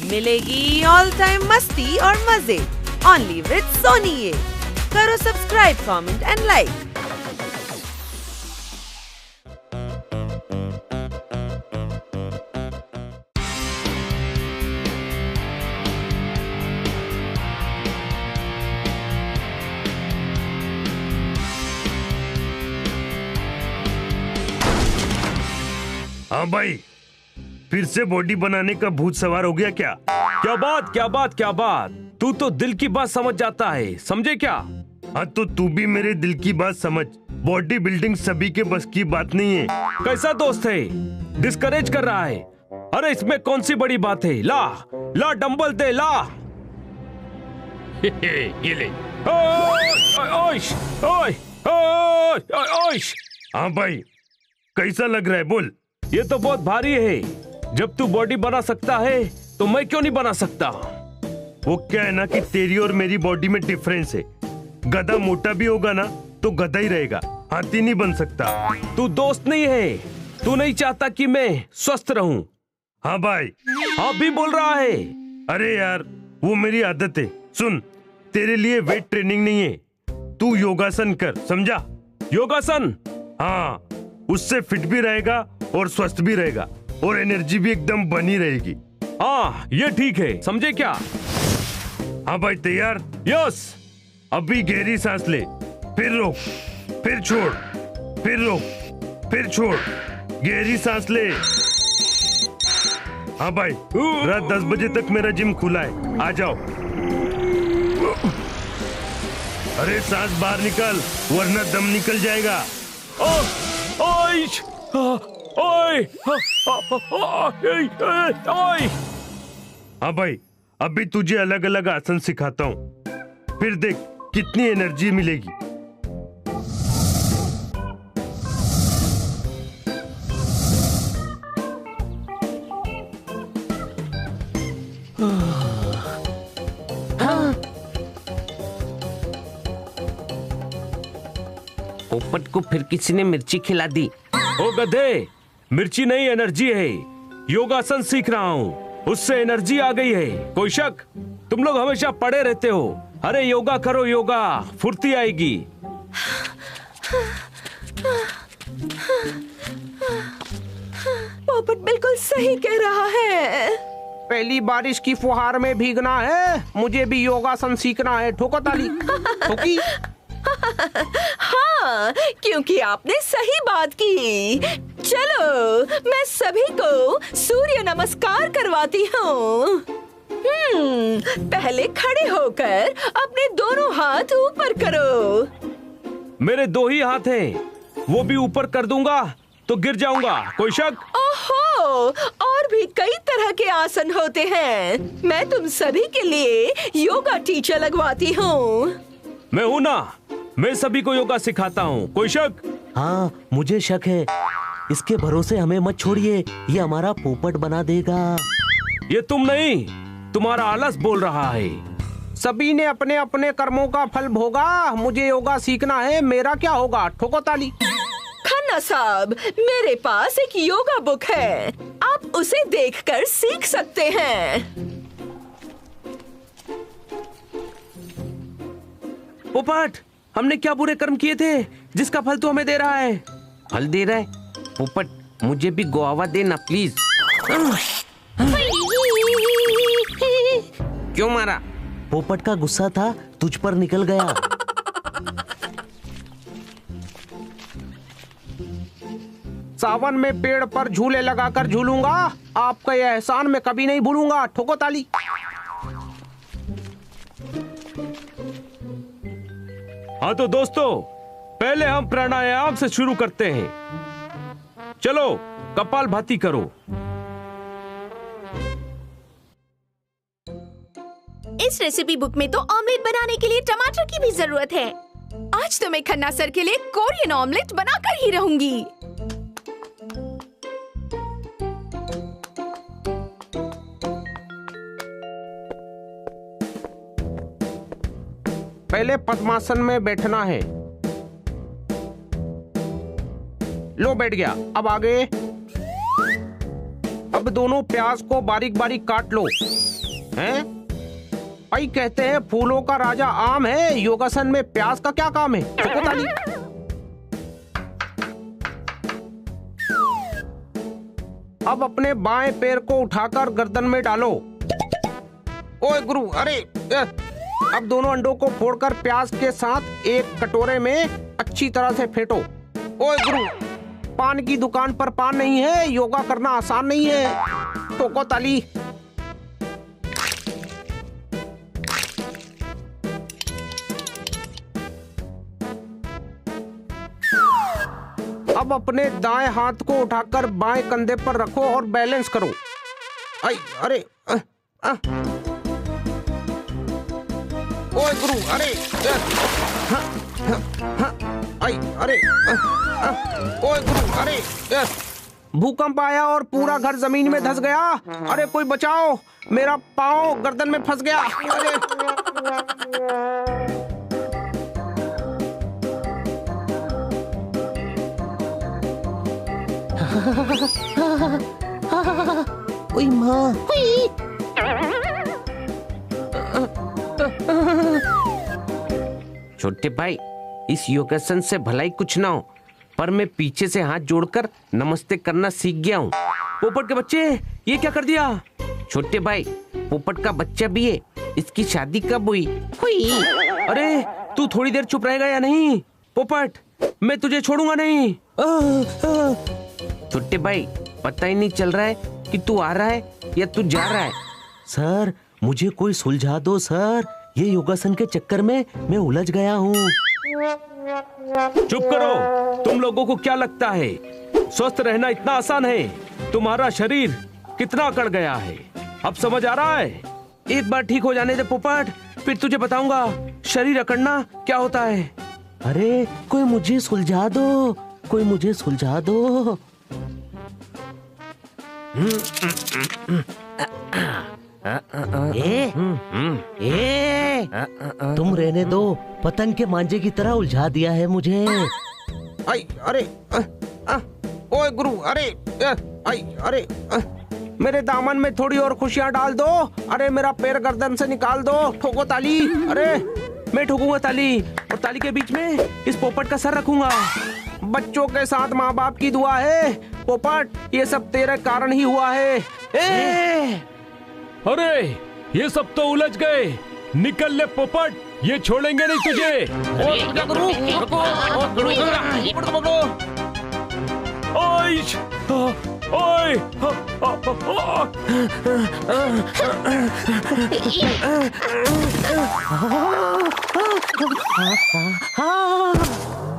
मिलेगी all time मस्ती और मजे ओनली विद सोनी। ये करो सब्सक्राइब, कमेंट एंड लाइक। हाँ भाई, फिर से बॉडी बनाने का भूत सवार हो गया क्या? क्या बात। तू तो दिल की बात समझ जाता है, समझे क्या? हाँ तो तू भी मेरे दिल की बात समझ। बॉडी बिल्डिंग सभी के बस की बात नहीं है। कैसा दोस्त है, डिस्करेज कर रहा है। अरे इसमें कौन सी बड़ी बात है? ला डंबल दे, ला। ये ले। हाँ भाई, कैसा लग रहा है बोल? ये तो बहुत भारी है। जब तू बॉडी बना सकता है तो मैं क्यों नहीं बना सकता? वो क्या है ना कि तेरी और मेरी बॉडी में डिफरेंस है। गधा मोटा भी होगा ना तो गधा ही रहेगा, हाथी नहीं बन सकता। तू दोस्त नहीं है, तू नहीं चाहता कि मैं स्वस्थ रहूं। हाँ भाई। हाँ भी बोल रहा है। अरे यार, वो मेरी आदत है। सुन, तेरे लिए वेट ट्रेनिंग नहीं है, तू योगासन कर, समझा? योगासन? हाँ, उससे फिट भी रहेगा और स्वस्थ भी रहेगा और एनर्जी भी एकदम बनी रहेगी। हाँ ये ठीक है, समझे क्या? हाँ भाई, तैयार? यस। अभी गहरी सांस ले, फिर रोक, फिर छोड़, फिर रोक, फिर छोड़। गहरी सांस ले। हाँ भाई, रात 10 बजे तक मेरा जिम खुला है, आ जाओ। अरे सांस बाहर निकाल वरना दम निकल जाएगा। हाँ भाई, अभी तुझे अलग अलग आसन सिखाता हूँ, फिर देख कितनी एनर्जी मिलेगी। पोपट को फिर किसी ने मिर्ची खिला दी। ओ गधे, मिर्ची नहीं एनर्जी है। योगासन सीख रहा हूँ, उससे एनर्जी आ गई है। कोई शक? तुम लोग हमेशा पड़े रहते हो। अरे योगा करो, योगा, फुर्ती आएगी। पोपट बिल्कुल सही कह रहा है। पहली बारिश की फुहार में भीगना है, मुझे भी योगासन सीखना है। ठोको ताली। ठोकी। हाँ, क्योंकि आपने सही बात की। चलो मैं सभी को सूर्य नमस्कार करवाती हूँ। पहले खड़े होकर अपने दोनों हाथ ऊपर करो। मेरे 2 ही हाथ हैं, वो भी ऊपर कर दूंगा तो गिर जाऊंगा। कोई शक? ओहो, और भी कई तरह के आसन होते हैं। मैं तुम सभी के लिए योगा टीचर लगवाती हूँ। मैं हूं ना, मैं सभी को योगा सिखाता हूँ। कोई शक? हाँ मुझे शक है, इसके भरोसे हमें मत छोड़िए, ये हमारा पोपट बना देगा। ये तुम नहीं, तुम्हारा आलस बोल रहा है। सभी ने अपने अपने कर्मों का फल भोगा, मुझे योगा सीखना है। मेरा क्या होगा? ठोको ताली। खन्ना साहब, मेरे पास एक योगा बुक है, आप उसे देखकर सीख सकते हैं। पोपट, हमने क्या बुरे कर्म किए थे जिसका फल तू हमें दे रहा है? फल दे रहा है? पोपट, मुझे भी गुआवा देना प्लीज। क्यों मारा? पोपट का गुस्सा था, तुझ पर निकल गया। सावन में पेड़ पर झूले लगाकर झूलूंगा, आपका यह एहसान मैं कभी नहीं भूलूंगा। ठोको ताली। हाँ तो दोस्तों, पहले हम प्राणायाम से शुरू करते हैं। चलो कपालभाति करो। इस रेसिपी बुक में तो ऑमलेट बनाने के लिए टमाटर की भी जरूरत है। आज तो मैं खन्ना सर के लिए कोरियन ऑमलेट बनाकर ही रहूंगी। पहले पद्मासन में बैठना है। लो बैठ गया, अब आगे। अब दोनों प्याज को बारीक बारीक काट लो। हैं? भाई कहते हैं फूलों का राजा आम है, योगासन में प्याज का क्या काम है? ठोको ताली। अब अपने बाएं पैर को उठाकर गर्दन में डालो। ओए गुरु, अरे अब दोनों अंडों को फोड़कर प्याज के साथ एक कटोरे में अच्छी तरह से फेंटो। ओए गुरु, पान की दुकान पर पान नहीं है, योगा करना आसान नहीं है। ठोको ताली। अब अपने दाएं हाथ को उठाकर बाएं कंधे पर रखो और बैलेंस करो। अरे ओए गुरु, अरे अरे ओए गुरु, अरे भूकंप आया और पूरा घर जमीन में धंस गया। अरे कोई बचाओ, मेरा पाँव गर्दन में फंस गया। अरे ओए माँ, छोटे भाई, इस योगासन से भलाई कुछ ना हो, पर मैं पीछे से हाथ जोड़कर नमस्ते करना सीख गया हूँ। पोपट के बच्चे, ये क्या कर दिया? छोटे भाई, पोपट का बच्चा भी है, इसकी शादी कब हुई? अरे तू थोड़ी देर चुप रहेगा या नहीं? पोपट, मैं तुझे छोड़ूंगा नहीं। छोटे भाई, पता ही नहीं चल रहा है कि तू आ रहा है या तू जा रहा है। सर मुझे कोई सुलझा दो सर, ये योगासन के चक्कर में मैं उलझ गया हूँ। चुप करो। तुम लोगों को क्या लगता है स्वस्थ रहना इतना आसान है? तुम्हारा शरीर कितना अकड़ गया है, अब समझ आ रहा है? एक बार ठीक हो जाने दे पोपट, फिर तुझे बताऊंगा शरीर अकड़ना क्या होता है। अरे कोई मुझे सुलझा दो, कोई मुझे सुलझा दो। तुम रहने दो, पतंग के मांझे की तरह उलझा दिया है मुझे। अरे ओए गुरु, अरे मेरे दामन में थोड़ी और खुशियां डाल दो। अरे मेरा पैर गर्दन से निकाल दो। ठोको ताली। अरे मैं ठोकूंगा ताली, और ताली के बीच में इस पोपट का सर रखूंगा। बच्चों के साथ माँ बाप की दुआ है। पोपट, ये सब तेरे कारण ही हुआ है। अरे ये सब तो उलझ गए। निकल ले पोपट, ये छोड़ेंगे नहीं तुझे।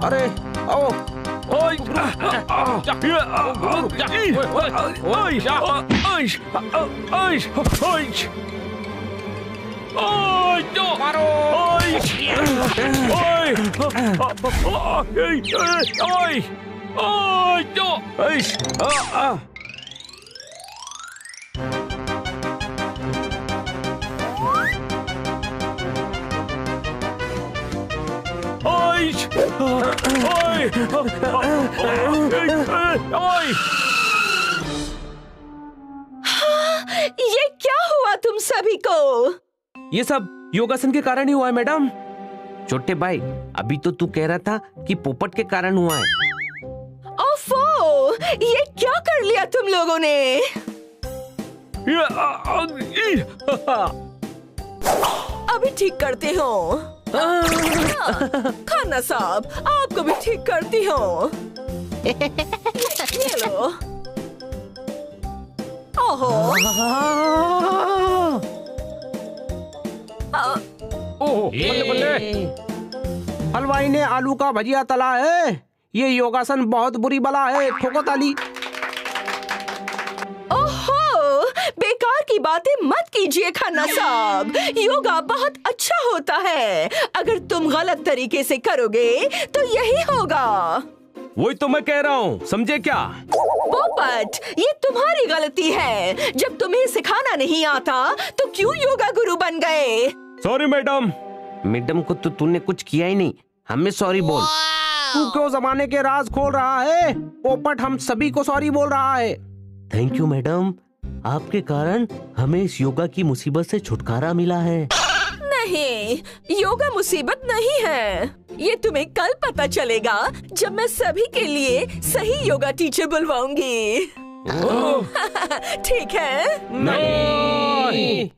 अरे ओ ये क्या हुआ तुम सभी को? ये सब योगासन के कारण ही हुआ है मैडम। छोटे भाई, अभी तो तू कह रहा था कि पोपट के कारण हुआ है। ओफो, ये क्या कर लिया तुम लोगों ने? अभी ठीक करती हूँ। खाना साहब, आपको भी ठीक करती हूँ। ये लो। ओहो। बल्ले बल्ले। हलवाई ने आलू का भजिया तला है। ये योगासन बहुत बुरी बला है। ठोको ताली। ओहो, बेकार की बातें मत कीजिए खन्ना साहब। योगा बहुत अच्छा होता है। अगर तुम गलत तरीके से करोगे तो यही होगा। वही तो मैं कह रहा हूँ, समझे क्या? पोपट, ये तुम्हारी गलती है। जब तुम्हें सिखाना नहीं आता तो क्यों योगा गुरु बन गए? Sorry madam. मैडम को तो तूने कुछ किया ही नहीं, हमें सॉरी बोल। तू क्यों जमाने के राज खोल रहा है? पोपट हम सभी को सॉरी बोल रहा है। थैंक यू मैडम, आपके कारण हमें इस योगा की मुसीबत से छुटकारा मिला है। नहीं, योगा मुसीबत नहीं है। ये तुम्हें कल पता चलेगा जब मैं सभी के लिए सही योगा टीचर बुलवाऊंगी। ठीक है? नहीं।